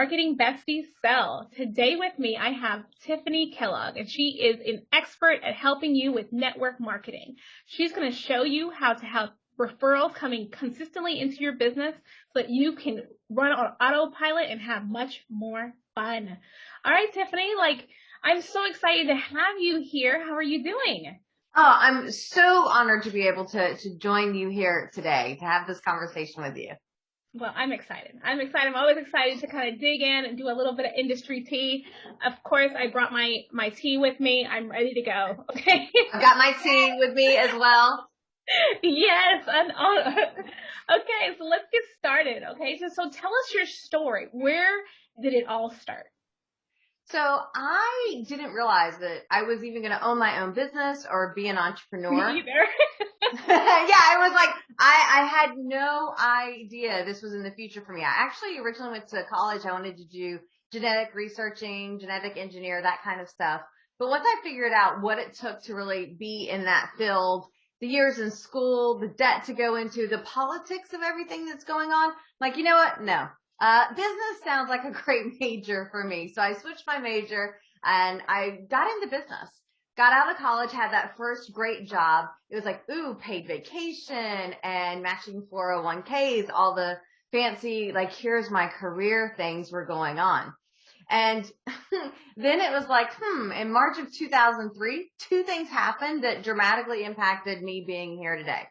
Marketing Besties Sell. Today with me, I have Tiffanie Kellog, and she is an expert at helping you with network marketing. She's going to show you how to have referrals coming consistently into your business so that you can run on autopilot and have much more fun. All right, Tiffanie, I'm so excited to have you here. How are you doing? Oh, I'm so honored to be able to join you here today, to have this conversation with you. Well, I'm excited. I'm always excited to kind of dig in and do a little bit of industry tea. Of course, I brought my tea with me. I'm ready to go. Okay. I've got my tea with me as well. Yes. Okay. So let's get started. Okay. So tell us your story. Where did it all start? So I didn't realize that I was even going to own my own business or be an entrepreneur. Me either. Yeah, I was like, I had no idea this was in the future for me. I actually originally went to college. I wanted to do genetic researching, genetic engineer, that kind of stuff. But once I figured out what it took to really be in that field, the years in school, the debt to go into, the politics of everything that's going on, like, you know what? No. Business sounds like a great major for me. So I switched my major and I got into business. Got out of college, had that first great job. It was like, ooh, paid vacation and matching 401ks, all the fancy, like, here's my career things were going on. And then it was like, in March of 2003, two things happened that dramatically impacted me being here today.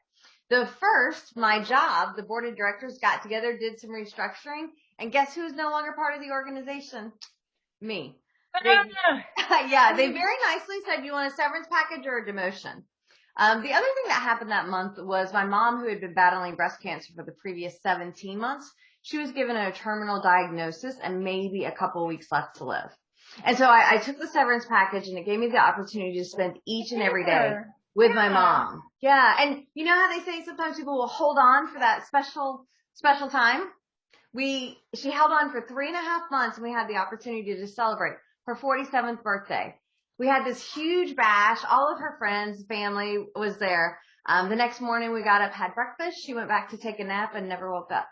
The first, my job, the board of directors got together, did some restructuring, and guess who's no longer part of the organization? Me. They very nicely said, you want a severance package or a demotion? The other thing that happened that month was my mom, who had been battling breast cancer for the previous 17 months, she was given a terminal diagnosis and maybe a couple weeks left to live. And so I took the severance package, and it gave me the opportunity to spend each and every day with my mom. Yeah. And you know how they say sometimes people will hold on for that special time? She held on for 3.5 months, and we had the opportunity to celebrate her 47th birthday. We had this huge bash. All of her friends, family was there. The next morning we got up, had breakfast. She went back to take a nap and never woke up.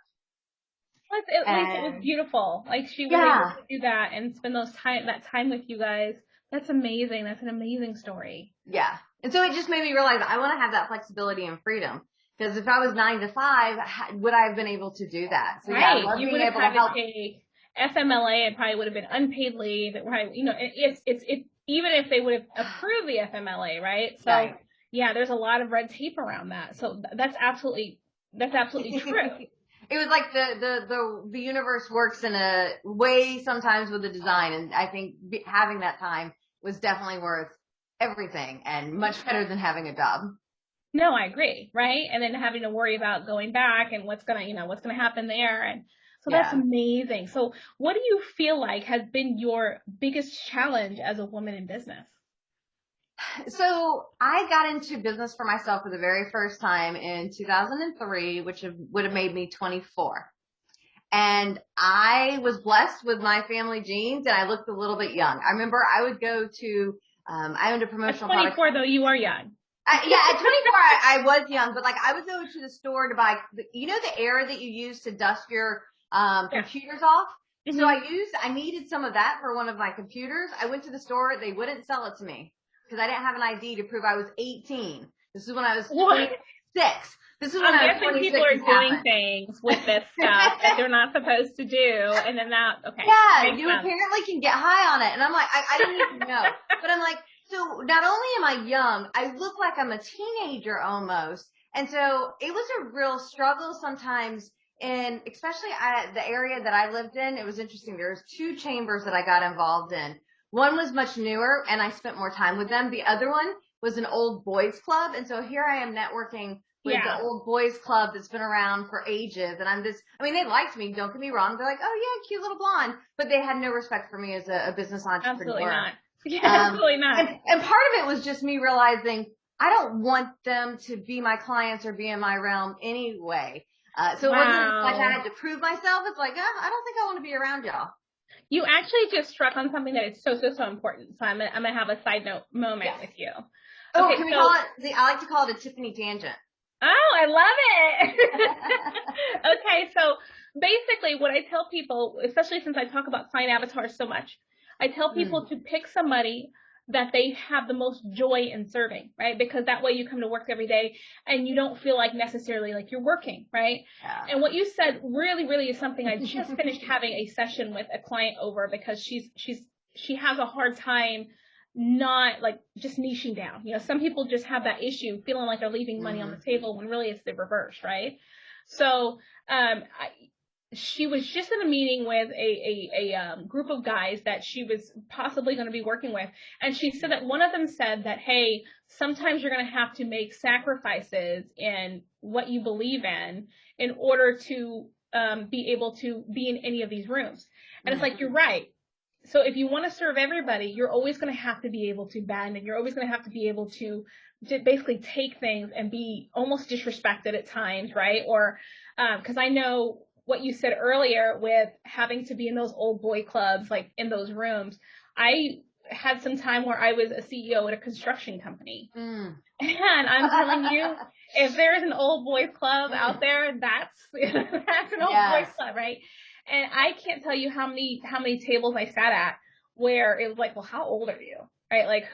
At least it was beautiful. Like, she was able to do that and spend that time with you guys. That's amazing. That's an amazing story. Yeah. And so it just made me realize I want to have that flexibility and freedom. Because if I was 9 to 5, would I have been able to do that? So right. Yeah, you would have had to take FMLA. It probably would have been unpaid leave. Right. It's even if they would have approved the FMLA, right? So yeah, there's a lot of red tape around that. So that's absolutely true. It was like the universe works in a way sometimes with the design, and I think having that time was definitely worth everything and much better than having a job. No, I agree, right? And then having to worry about going back and what's gonna happen there, and so that's amazing. So, what do you feel like has been your biggest challenge as a woman in business? So I got into business for myself for the very first time in 2003, which would have made me 24. And I was blessed with my family genes, and I looked a little bit young. I remember I would go to, I owned a promotional product. At 24, though, you are young. At 24, I was young, but I would go to the store to buy, the air that you use to dust your computers off. Mm-hmm. So I needed some of that for one of my computers. I went to the store. They wouldn't sell it to me because I didn't have an ID to prove I was 18. This is when I was 26. This is when I was 26. People are doing things with this stuff that they're not supposed to do, and then okay. Yeah, you apparently can get high on it, and I'm like, I didn't even know. But I'm like, so not only am I young, I look like I'm a teenager almost, and so it was a real struggle sometimes. And especially the area that I lived in, it was interesting. There was 2 chambers that I got involved in. One was much newer, and I spent more time with them. The other one was an old boys club, and so here I am networking with the old boys club that's been around for ages. And they liked me, don't get me wrong. They're like, oh yeah, cute little blonde. But they had no respect for me as a business entrepreneur. Absolutely not. Yeah, absolutely not. And part of it was just me realizing I don't want them to be my clients or be in my realm anyway. So it wasn't like I had to prove myself. It's like, I don't think I want to be around y'all. You actually just struck on something that is so important. So I'm gonna have a side note moment with you. Okay, can we call it? I like to call it a Tiffany tangent. Oh, I love it. Okay, so basically what I tell people, especially since I talk about client avatars so much, I tell people to pick somebody that they have the most joy in serving, right? Because that way you come to work every day and you don't feel like necessarily like you're working, right? Yeah. And what you said really, really is something I just finished having a session with a client over, because she has a hard time not like just niching down. You know, some people just have that issue feeling like they're leaving money on the table when really it's the reverse, right? So, she was just in a meeting with a group of guys that she was possibly going to be working with. And she said that one of them said that, hey, sometimes you're going to have to make sacrifices in what you believe in order to be able to be in any of these rooms. And it's like, you're right. So if you want to serve everybody, you're always going to have to be able to bend, and you're always going to have to be able to basically take things and be almost disrespected at times, right? Or because I know what you said earlier with having to be in those old boy clubs, like in those rooms. I had some time where I was a CEO at a construction company. And I'm telling you, if there's an old boys club out there, that's an old boys club, right? And I can't tell you how many tables I sat at where it was like, well, how old are you? Right? Like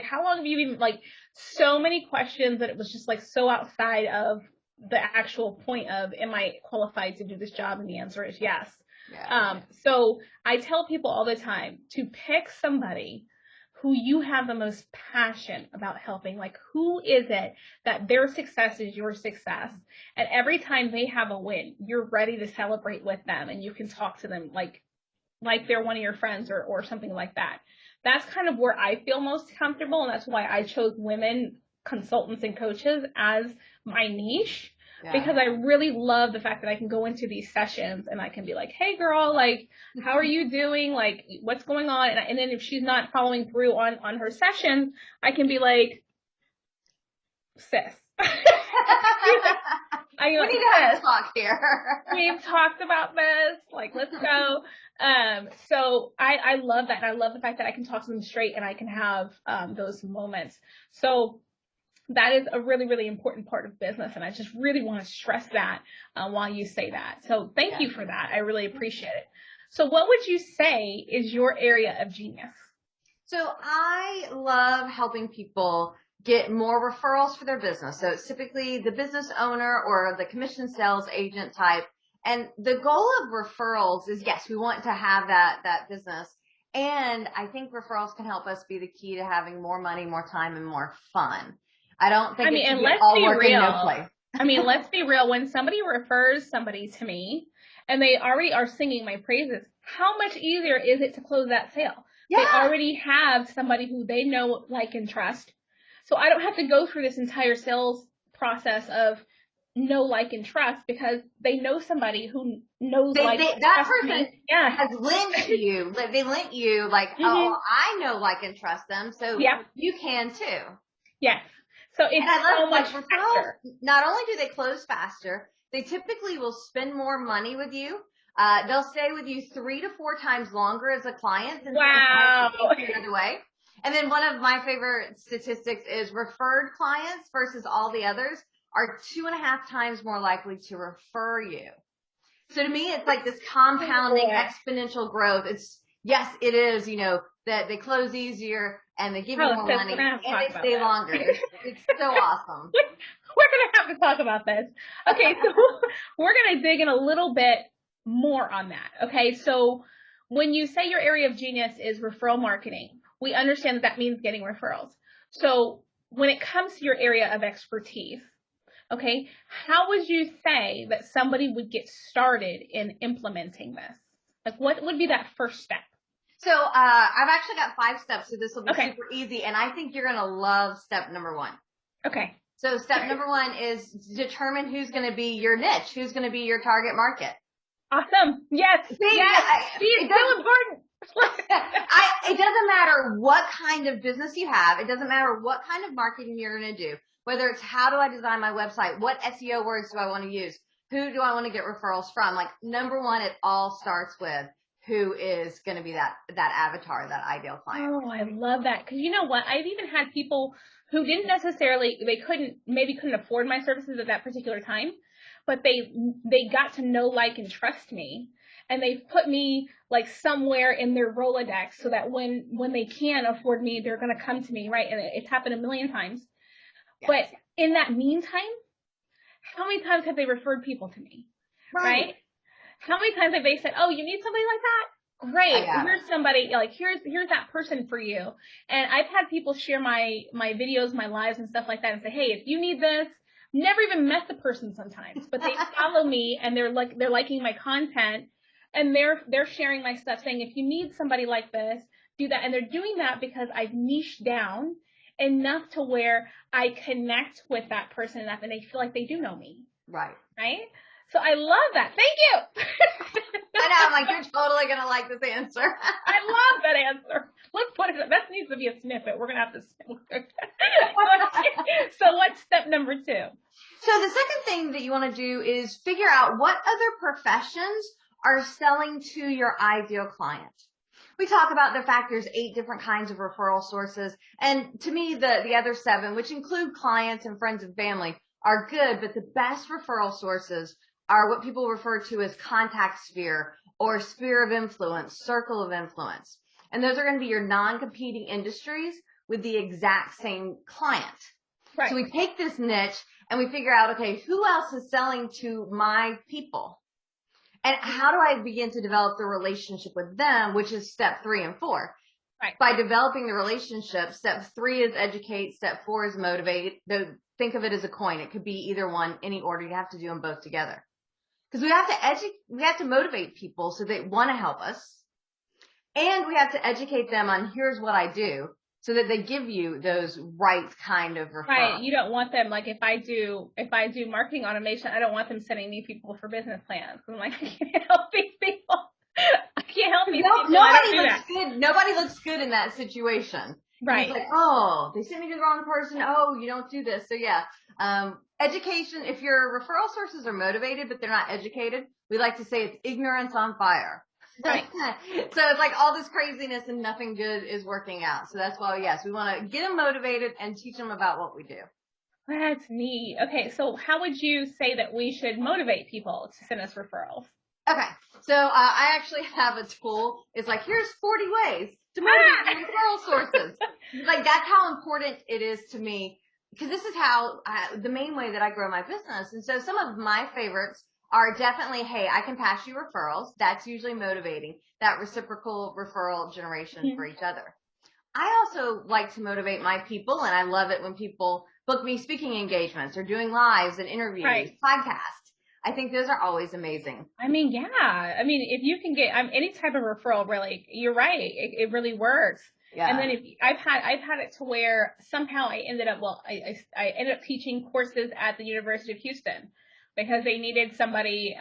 how long have you been, like so many questions that it was just like so outside of the actual point of, am I qualified to do this job? And the answer is yes. So I tell people all the time to pick somebody who you have the most passion about helping. Like, who is it that their success is your success? And every time they have a win, you're ready to celebrate with them, and you can talk to them like they're one of your friends or something like that. That's kind of where I feel most comfortable, and that's why I chose women consultants and coaches as my niche, because I really love the fact that I can go into these sessions and I can be like, hey girl, like, how are you doing? Like, what's going on? And then if she's not following through on her session, I can be like, sis. We need to have a talk here. We've talked about this. Like, let's go. So I love that. And I love the fact that I can talk to them straight and I can have those moments. So that is a really, really important part of business. And I just really want to stress that while you say that. So thank you for that. I really appreciate it. So what would you say is your area of genius? So I love helping people get more referrals for their business. So it's typically the business owner or the commission sales agent type. And the goal of referrals is, yes, we want to have that business. And I think referrals can help us be the key to having more money, more time, and more fun. I don't think it should be all work and no play. I mean, let's be real. When somebody refers somebody to me and they already are singing my praises, how much easier is it to close that sale? They already have somebody who they know, like, and trust. So I don't have to go through this entire sales process of know, like, and trust, because they know somebody who knows, that person has linked you. They link you like, oh, I know, like, and trust them. So you can too. Yes. So it's so much faster. Not only do they close faster, they typically will spend more money with you. They'll stay with you 3 to 4 times longer as a client than the other way. And then one of my favorite statistics is referred clients versus all the others are 2.5 times more likely to refer you. So to me, it's like this compounding exponential growth. Yes, it is, that they close easier and they give you more money and they stay longer. It's so awesome. We're going to have to talk about this. Okay, so we're going to dig in a little bit more on that. Okay, so when you say your area of genius is referral marketing, we understand that means getting referrals. So when it comes to your area of expertise, okay, how would you say that somebody would get started in implementing this? Like, what would be that first step? So I've actually got 5 steps, so this will be super easy, and I think you're going to love step number 1. Okay. So step number 1 is determine who's going to be your niche, who's going to be your target market. Awesome. Yes. It's so important. It doesn't matter what kind of business you have. It doesn't matter what kind of marketing you're going to do. Whether it's how do I design my website? What SEO words do I want to use? Who do I want to get referrals from? Like, number 1, it all starts with who is going to be that avatar, that ideal client. Oh, I love that. Because you know what? I've even had people who didn't necessarily, they couldn't afford my services at that particular time, but they got to know, like, and trust me. And they've put me like somewhere in their Rolodex so that when they can afford me, they're going to come to me, right? And it's happened a million times. Yes. But in that meantime, how many times have they referred people to me? Right? How many times have they said, oh, you need somebody like that? Great. Here's somebody, like, here's that person for you. And I've had people share my videos, my lives and stuff like that and say, hey, if you need this, never even met the person sometimes, but they follow me and they're liking my content and they're sharing my stuff saying, if you need somebody like this, do that. And they're doing that because I've niched down enough to where I connect with that person enough and they feel like they do know me. Right. So I love that. Thank you. I know. I'm like, you're totally going to like this answer. I love that answer. Let's put it, that needs to be a snippet. We're going to have to. So what's step number 2? So the second thing that you want to do is figure out what other professions are selling to your ideal client. We talk about the fact there's 8 different kinds of referral sources. And to me, the other 7, which include clients and friends and family, are good, but the best referral sources are what people refer to as contact sphere or sphere of influence, circle of influence. And those are going to be your non-competing industries with the exact same client. Right. So we take this niche and we figure out, okay, who else is selling to my people? And how do I begin to develop the relationship with them, which is step 3 and 4. Right. By developing the relationship, step 3 is educate, step 4 is motivate. Think of it as a coin. It could be either one, any order. You have to do them both together. Because we have to motivate people so they want to help us. And we have to educate them on here's what I do so that they give you those right kind of referrals. Right. You don't want them, like, if I do marketing automation, I don't want them sending me people for business plans. I'm like, I can't help these people. I can't help these people. Nobody looks good. Nobody looks good in that situation. Right. It's like, oh, they sent me to the wrong person. Oh, you don't do this. So yeah, education. If your referral sources are motivated, but they're not educated, we like to say it's ignorance on fire. Right. So it's like all this craziness and nothing good is working out. So that's why, yes, we want to get them motivated and teach them about what we do. That's neat. Okay. So how would you say that we should motivate people to send us referrals? Okay. So, I actually have a tool. It's like, here's 40 ways to motivate your referral sources. Like, that's how important it is to me, because this is how the main way that I grow my business. And so some of my favorites are definitely, hey, I can pass you referrals. That's usually motivating, that reciprocal referral generation for each other. I also like to motivate my people, and I love it when people book me speaking engagements or doing lives and interviews, podcasts. I think those are always amazing. I mean, yeah. I mean, if you can get any type of referral, really, you're right. It really works. Yeah. And then I've had it to where somehow I ended up, I ended up teaching courses at the University of Houston because they needed somebody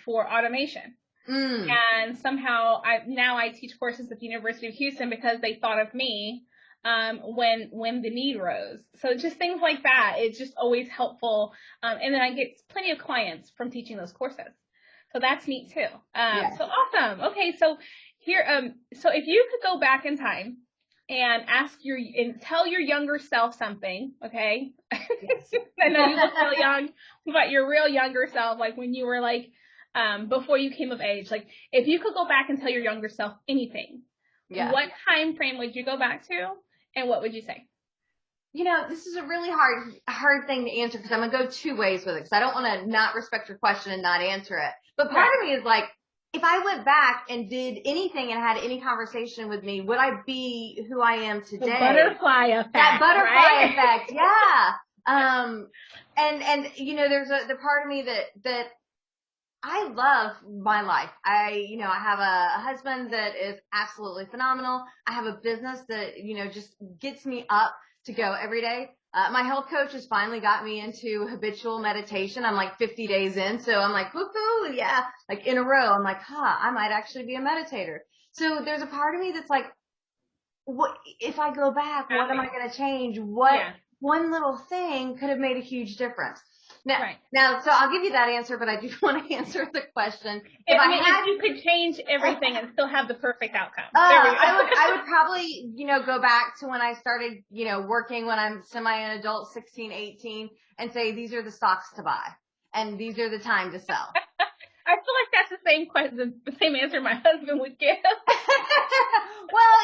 for automation. And somehow I teach courses at the University of Houston because they thought of me when the need rose. So just things like that. It's just always helpful. And then I get plenty of clients from teaching those courses. So that's neat too. So awesome. Okay. So here, so if you could go back in time and tell your younger self something, okay? Yes. I know you look real young, but your real younger self, like when you were like, before you came of age, like if you could go back and tell your younger self anything, what time frame would you go back to? And what would you say? You know, this is a really hard thing to answer because I'm going to go 2 ways with it because I don't want to not respect your question and not answer it. But part of me is like, if I went back and did anything and had any conversation with me, would I be who I am today? The butterfly effect. That butterfly effect, yeah. And you know, there's the part of me that I love my life. I have a husband that is absolutely phenomenal. I have a business that, just gets me up to go every day. My health coach has finally got me into habitual meditation. I'm like 50 days in. So I'm like, woohoo, yeah, like in a row. I'm like, I might actually be a meditator. So there's a part of me that's like, what if I go back, what am I going to change? What one little thing could have made a huge difference? Right. Now, so I'll give you that answer, but I do want to answer the question. If you could change everything and still have the perfect outcome. I would probably, go back to when I started, working when I'm semi an adult, 16, 18, and say, these are the stocks to buy and these are the time to sell. I feel like that's the same question, the same answer my husband would give. Well,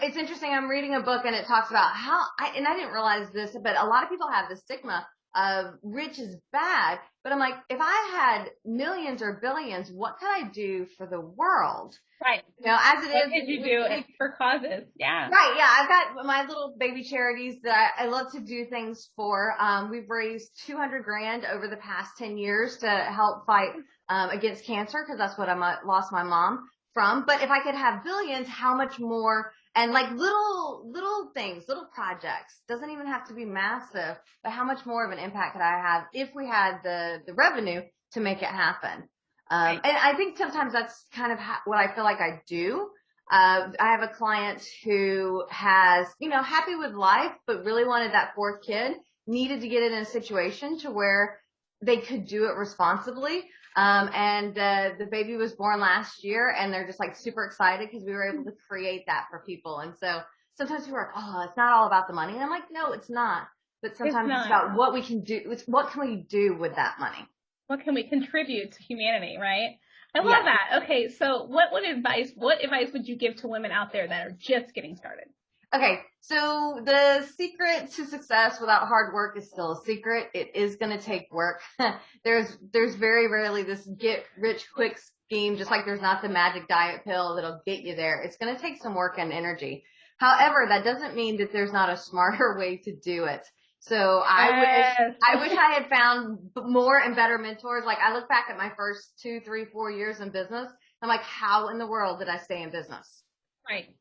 it's interesting. I'm reading a book and it talks about I didn't realize this, but a lot of people have the stigma of rich is bad. But I'm like, if I had millions or billions, what could I do for the world? Right. As it is. What could you do for causes? Yeah. Right. Yeah. I've got my little baby charities that I love to do things for. We've raised $200,000 over the past 10 years to help fight against cancer, because that's what I lost my mom from. But if I could have billions, how much more? And like little things, little projects, doesn't even have to be massive, but how much more of an impact could I have if we had the revenue to make it happen? And I think sometimes that's kind of what I feel like I do. I have a client who has, happy with life, but really wanted that fourth kid, needed to get it in a situation to where they could do it responsibly. And the baby was born last year, and they're just like super excited because we were able to create that for people. And so sometimes people are like, oh, it's not all about the money. And I'm like, no, it's not. But sometimes it's about what we can do. What can we do with that money? What can we contribute to humanity, right? I love that. Okay, so what advice would you give to women out there that are just getting started? Okay, so the secret to success without hard work is still a secret. It is going to take work. There's very rarely this get rich quick scheme, just like there's not the magic diet pill that'll get you there. It's going to take some work and energy. However, that doesn't mean that there's not a smarter way to do it. So I wish I had found more and better mentors. Like, I look back at my first 2, 3, 4 years in business. I'm like, how in the world did I stay in business? Right.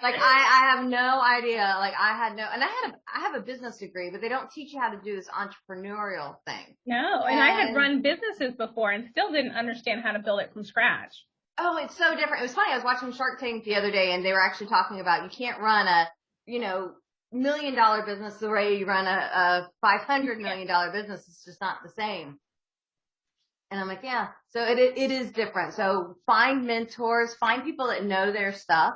Like, I have no idea. Like, I have a business degree, but they don't teach you how to do this entrepreneurial thing. No, and I had run businesses before and still didn't understand how to build it from scratch. Oh, it's so different. It was funny. I was watching Shark Tank the other day, and they were actually talking about you can't run a, $1 million business the way you run a $500 million business. It's just not the same. And I'm like, yeah. So it is different. So find mentors, find people that know their stuff.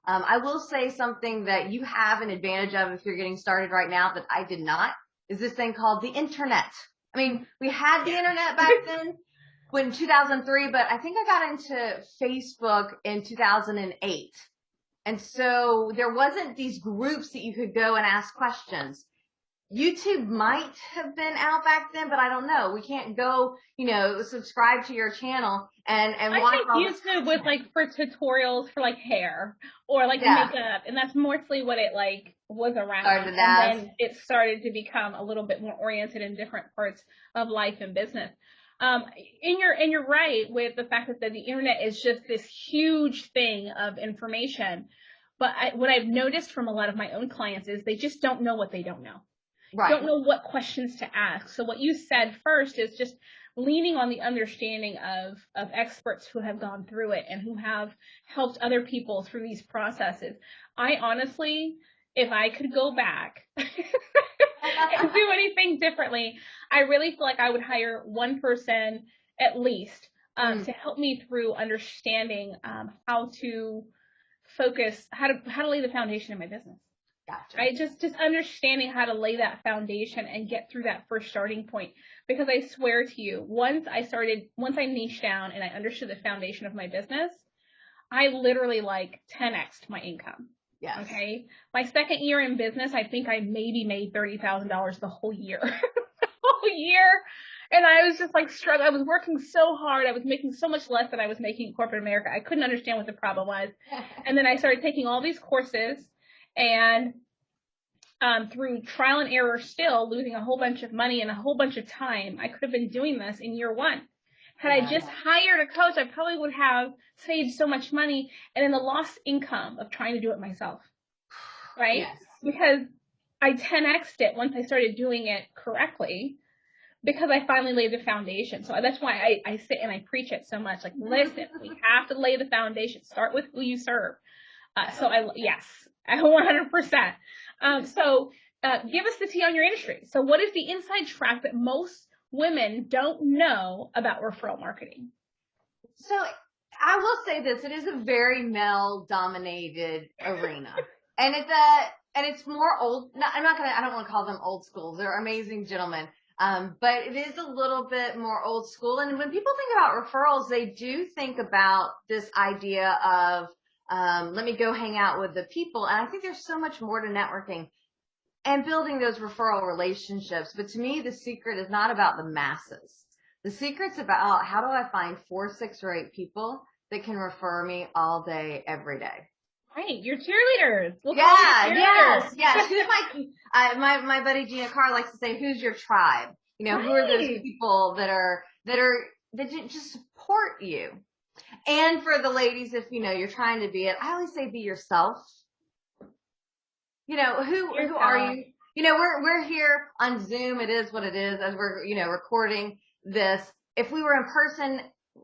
I will say something that you have an advantage of if you're getting started right now that I did not, is this thing called the internet. I mean, we had the internet back then in 2003, but I think I got into Facebook in 2008. And so there wasn't these groups that you could go and ask questions. YouTube might have been out back then, but I don't know. We can't go, subscribe to your channel and watch. I think YouTube was like for tutorials for like hair or like makeup, and that's mostly what it like was around. And then it started to become a little bit more oriented in different parts of life and business. And you're right with the fact that the internet is just this huge thing of information. But what I've noticed from a lot of my own clients is they just don't know what they don't know. Right. Don't know what questions to ask. So what you said first is just leaning on the understanding of experts who have gone through it and who have helped other people through these processes. I honestly, if I could go back and do anything differently, I really feel like I would hire one person at least to help me through understanding how to focus, how to lay the foundation of my business. Gotcha. Right? Just understanding how to lay that foundation and get through that first starting point. Because I swear to you, once I niched down and I understood the foundation of my business, I literally 10x'd my income. Yes. Okay. My second year in business, I think I maybe made $30,000 the whole year. The whole year. And I was just struggling. I was working so hard. I was making so much less than I was making in corporate America. I couldn't understand what the problem was. And then I started taking all these courses. And through trial and error, still losing a whole bunch of money and a whole bunch of time, I could have been doing this in year one. Had I just hired a coach, I probably would have saved so much money and then the lost income of trying to do it myself. Right? Yes. Because I 10x'd it once I started doing it correctly because I finally laid the foundation. So that's why I sit and I preach it so much. Listen, we have to lay the foundation. Start with who you serve. 100%. So give us the tea on your industry. So what is the inside track that most women don't know about referral marketing? So I will say this, it is a very male dominated arena. And it's more old. No, I don't want to call them old school. They're amazing gentlemen. But it is a little bit more old school. And when people think about referrals, they do think about this idea of, let me go hang out with the people. And I think there's so much more to networking and building those referral relationships. But to me, the secret is not about the masses. The secret's about how do I find 4, 6, or 8 people that can refer me all day, every day. Right, your cheerleaders. Yes. Who's my buddy Gina Carr likes to say, who's your tribe? Who are those people that just support you? And for the ladies, if you're trying to be it, I always say be yourself. Who are you? We're here on Zoom. It is what it is as we're, recording this. If we were in person,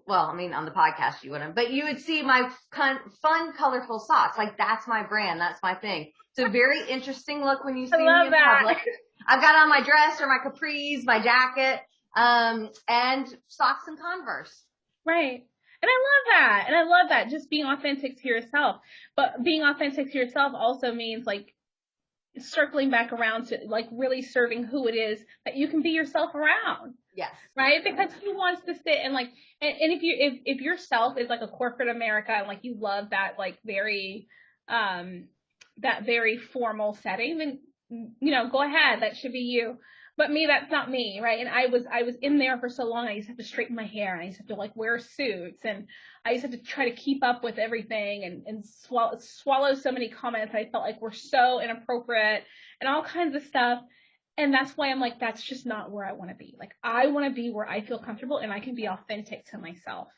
well, I mean, on the podcast you wouldn't, but you would see my fun, colorful socks. Like that's my brand. That's my thing. It's a very interesting look when you see me in public. I've got on my dress or my capris, my jacket, and socks and Converse. Right. And I love that. Just being authentic to yourself. But being authentic to yourself also means like circling back around to like really serving who it is that you can be yourself around. Yes. Right? Because who wants to sit and like, and if yourself is like a corporate America and like you love that like very formal setting, then, go ahead. That should be you. But me, that's not me, right? And I was in there for so long. I used to have to straighten my hair, and I used to have to like wear suits, and I used to have to try to keep up with everything, and swallow so many comments I felt like were so inappropriate, and all kinds of stuff. And that's why I'm like, that's just not where I want to be. Like, I want to be where I feel comfortable, and I can be authentic to myself.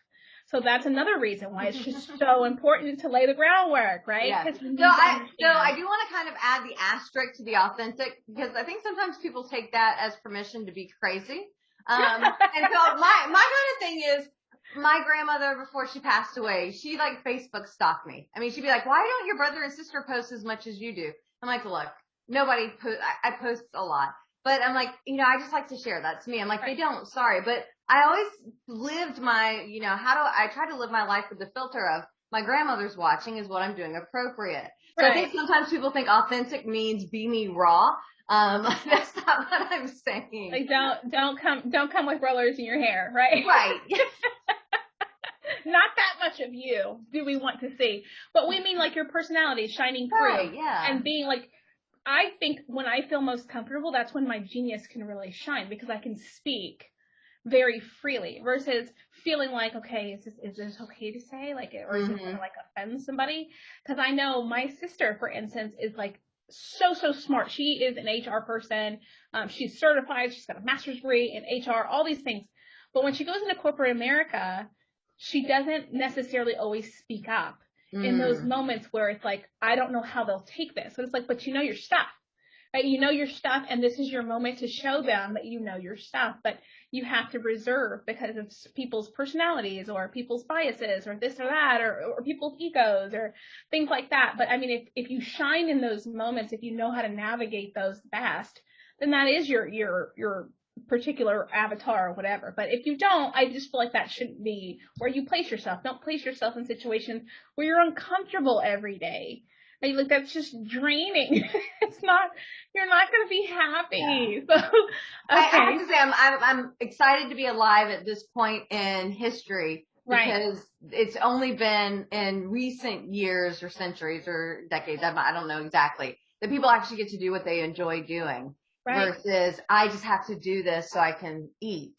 So that's another reason why it's just so important to lay the groundwork, right? Yeah. So I do want to kind of add the asterisk to the authentic, because I think sometimes people take that as permission to be crazy. And so my kind of thing is, my grandmother, before she passed away, she like Facebook stalked me. I mean, she'd be like, why don't your brother and sister post as much as you do? I'm like, look, nobody I post a lot. But I'm like, I just like to share. That's me. I'm like, they don't, sorry. But I always lived my, I try to live my life with the filter of my grandmother's watching is what I'm doing appropriate. So I think sometimes people think authentic means be me raw. That's not what I'm saying. Like don't come with rollers in your hair, right? Right. Not that much of you do we want to see, but we mean like your personality shining through, right, yeah. And being like, I think when I feel most comfortable, that's when my genius can really shine, because I can speak very freely versus feeling like, okay, is this okay to say, like, or is it going to like offend somebody? Because I know my sister, for instance, is like so smart. She is an HR person. She's certified. She's got a master's degree in HR, all these things. But when she goes into corporate America, she doesn't necessarily always speak up in those moments where it's like, I don't know how they'll take this. So it's like, but you know your stuff, right? You know your stuff, and this is your moment to show them that you know your stuff. But you have to reserve because of people's personalities or people's biases or this or that or people's egos or things like that. But I mean, if you shine in those moments, if you know how to navigate those best, then that is your particular avatar or whatever. But if you don't, I just feel like that shouldn't be where you place yourself. Don't place yourself in situations where you're uncomfortable every day. Right? Like, that's just draining. You're not going to be happy. Yeah. So, okay. I have to say, I'm excited to be alive at this point in history, because it's only been in recent years or centuries or decades, I don't know exactly, that people actually get to do what they enjoy doing. Versus I just have to do this so I can eat,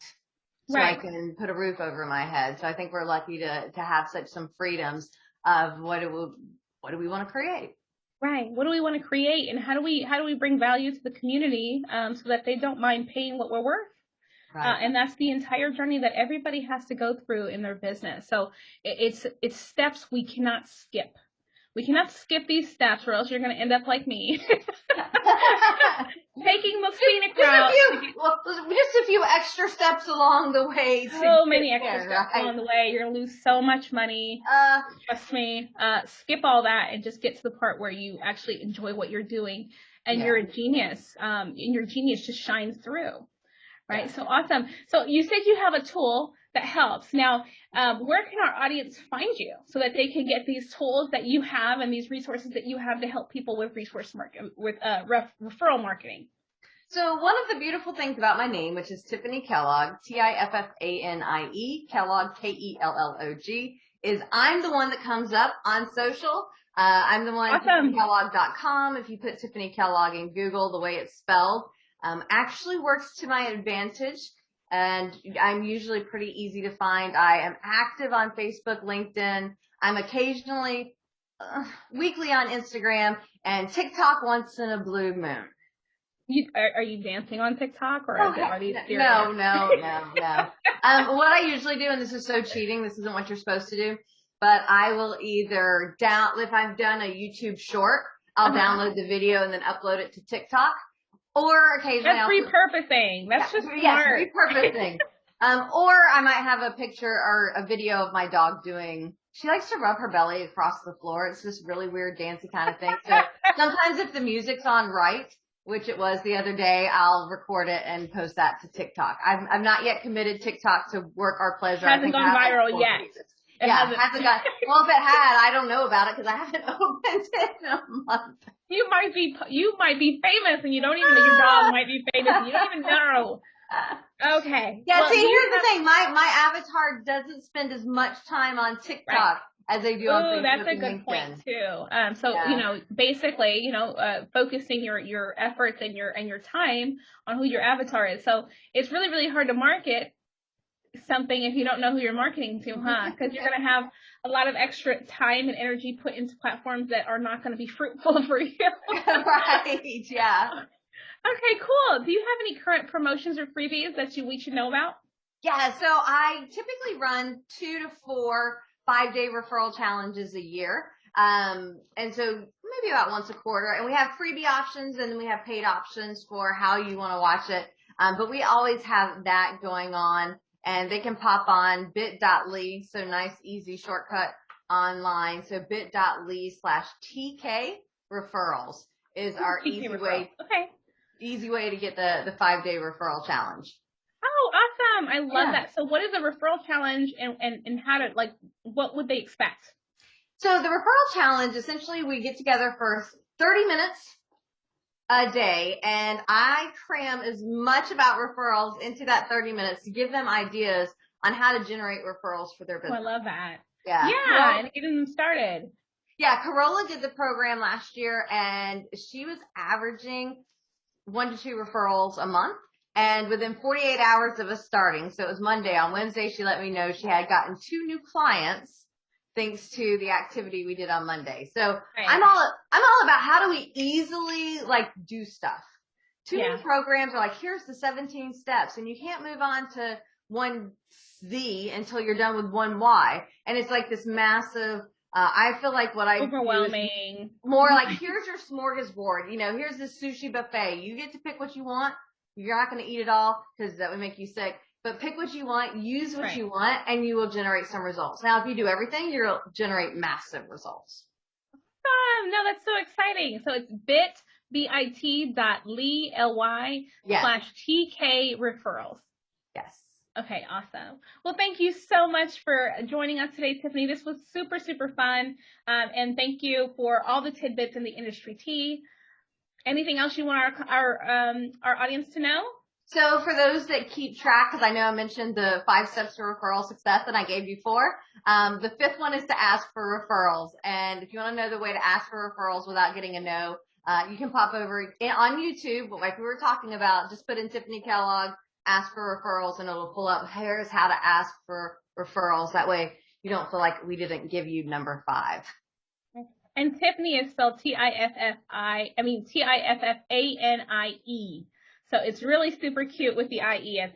so I can put a roof over my head. So I think we're lucky to have some freedoms of what do we want to create. Right. What do we want to create, and how do we bring value to the community so that they don't mind paying what we're worth? Right. And that's the entire journey that everybody has to go through in their business. So it's steps we cannot skip. We cannot skip these steps, or else you're going to end up like me. Taking the scenic route. Just a few extra steps along the way. So many extra steps along the way. You're going to lose so much money. Trust me. Skip all that and just get to the part where you actually enjoy what you're doing. and you're a genius, and your genius just shines through. Right. So awesome. So you said you have a tool that helps. Now, where can our audience find you so that they can get these tools that you have and these resources that you have to help people with referral marketing? So one of the beautiful things about my name, which is Tiffanie Kellogg, Tiffanie, Kellogg, Kellog, is I'm the one that comes up on social. I'm the one, Awesome. TiffanyKellogg.com. If you put Tiffanie Kellogg in Google, the way it's spelled, actually works to my advantage. And I'm usually pretty easy to find. I am active on Facebook, LinkedIn. I'm occasionally, weekly on Instagram, and TikTok once in a blue moon. Are you dancing on TikTok, or are these serious? No. What I usually do, and this is so cheating, this isn't what you're supposed to do, but I will either if I've done a YouTube short, I'll download the video and then upload it to TikTok, or occasionally That's repurposing. That's just smart. Yes, repurposing. Or I might have a picture or a video of my dog she likes to rub her belly across the floor. It's this really weird dancey kind of thing. So sometimes if the music's on right, which it was the other day, I'll record it and post that to TikTok. I'm not yet committed TikTok to work our pleasure. Hasn't gone viral yet. Hasn't gone. Well, if it had, I don't know about it because I haven't opened it in a month. You might be famous and you don't even know your dog might be famous and you don't even know. Okay. Yeah, well, see, here's the thing. My avatar doesn't spend as much time on TikTok as they do on Facebook. That's a good point too. Basically, focusing your efforts and your time on who your avatar is. So it's really, really hard to market something if you don't know who you're marketing to, huh? Because you're going to have a lot of extra time and energy put into platforms that are not going to be fruitful for you. Right, yeah. Okay, cool. Do you have any current promotions or freebies that we should know about? Yeah, so I typically run 2 to 4 5-day referral challenges a year. And so maybe about once a quarter. And we have freebie options and then we have paid options for how you want to watch it. But we always have that going on. And they can pop on bit.ly, so nice, easy shortcut online. So bit.ly/TK referrals is our easy way to get the 5-day referral challenge. Oh, awesome. I love that. So what is a referral challenge and how to, what would they expect? So the referral challenge, essentially we get together for 30 minutes a day, and I cram as much about referrals into that 30 minutes to give them ideas on how to generate referrals for their business. Oh, I love that. Yeah, and getting them started. Yeah, Corolla did the program last year, and she was averaging 1 to 2 referrals a month. And within 48 hours of us starting, so it was Monday, on Wednesday, she let me know she had gotten 2 new clients thanks to the activity we did on Monday. So I'm all about how do we easily do stuff. Too many programs are here's the 17 steps, and you can't move on to 1Z until you're done with 1Y. And it's this massive, I feel like what I overwhelming. Do is more here's your smorgasbord. Here's this sushi buffet. You get to pick what you want. You're not going to eat it all because that would make you sick. But pick what you want, use what you want, and you will generate some results. Now, if you do everything, you'll generate massive results. No, that's so exciting. So it's bit.ly/TK referrals. Yes. Okay, awesome. Well, thank you so much for joining us today, Tiffanie. This was super, super fun. And thank you for all the tidbits in the industry tea. Anything else you want our audience to know? So for those that keep track, because I know I mentioned the 5 steps to referral success and I gave you 4. The 5th one is to ask for referrals. And if you want to know the way to ask for referrals without getting a no, you can pop over on YouTube, like we were talking about, just put in Tiffanie Kellogg, ask for referrals, and it'll pull up, here's how to ask for referrals. That way you don't feel like we didn't give you number 5. And Tiffanie is spelled Tiffanie. So it's really super cute with the IE at the end.